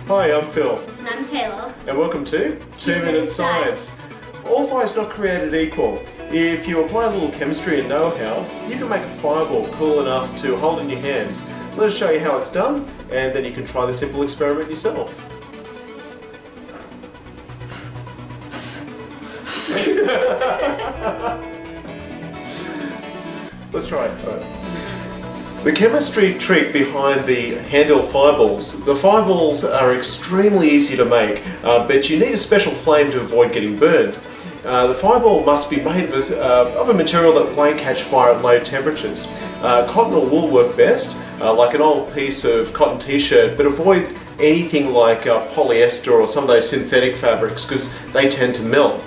Hi, I'm Phil. And I'm Taylor. And welcome to 2 Minute Science. All fire is not created equal. If you apply a little chemistry and know-how, you can make a fireball cool enough to hold in your hand. Let us show you how it's done, and then you can try the simple experiment yourself. Let's try it. All right. The chemistry trick behind the Handheld Fireballs. The fireballs are extremely easy to make, but you need a special flame to avoid getting burned. The fireball must be made of a material that won't catch fire at low temperatures. Cotton or wool work best, like an old piece of cotton t-shirt, but avoid anything like polyester or some of those synthetic fabrics because they tend to melt.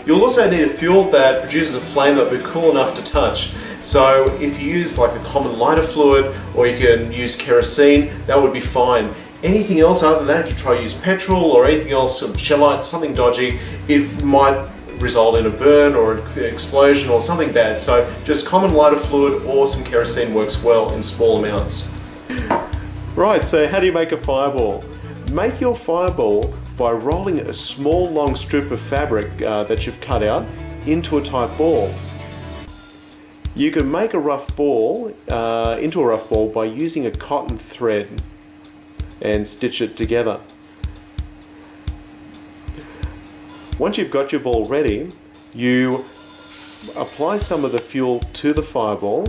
You'll also need a fuel that produces a flame that will be cool enough to touch. So if you use like a common lighter fluid, or you can use kerosene, that would be fine. Anything else other than that, if you try to use petrol or anything else, some shellite, something dodgy, it might result in a burn or an explosion or something bad. So just common lighter fluid or some kerosene works well in small amounts. Right, so how do you make a fireball? Make your fireball by rolling a small long strip of fabric that you've cut out into a tight ball. You can make a rough ball into a rough ball by using a cotton thread and stitch it together. Once you've got your ball ready, you apply some of the fuel to the fireball.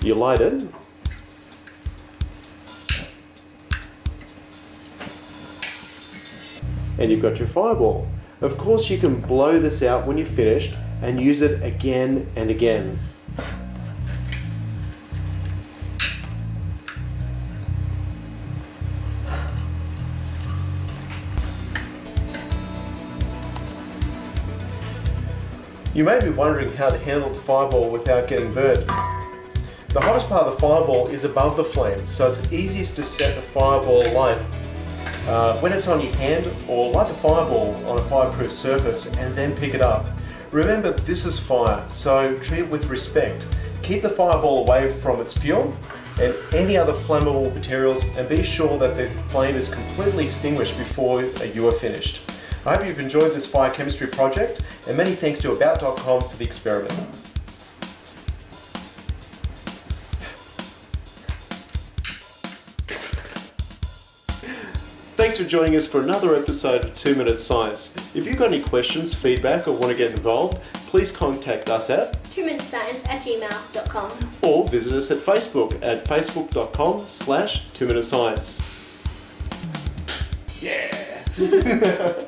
You light it. And you've got your fireball. Of course, you can blow this out when you're finished and use it again and again. You may be wondering how to handle the fireball without getting burnt. The hottest part of the fireball is above the flame, so it's easiest to set the fireball alight when it's on your hand, or light the fireball on a fireproof surface and then pick it up. Remember, this is fire, so treat it with respect. Keep the fireball away from its fuel and any other flammable materials, and be sure that the flame is completely extinguished before you are finished. I hope you've enjoyed this fire chemistry project, and many thanks to About.com for the experiment. Thanks for joining us for another episode of 2 Minute Science. If you've got any questions, feedback, or want to get involved, please contact us at 2minutescience@gmail.com, or visit us at Facebook at facebook.com/2minutescience. Yeah!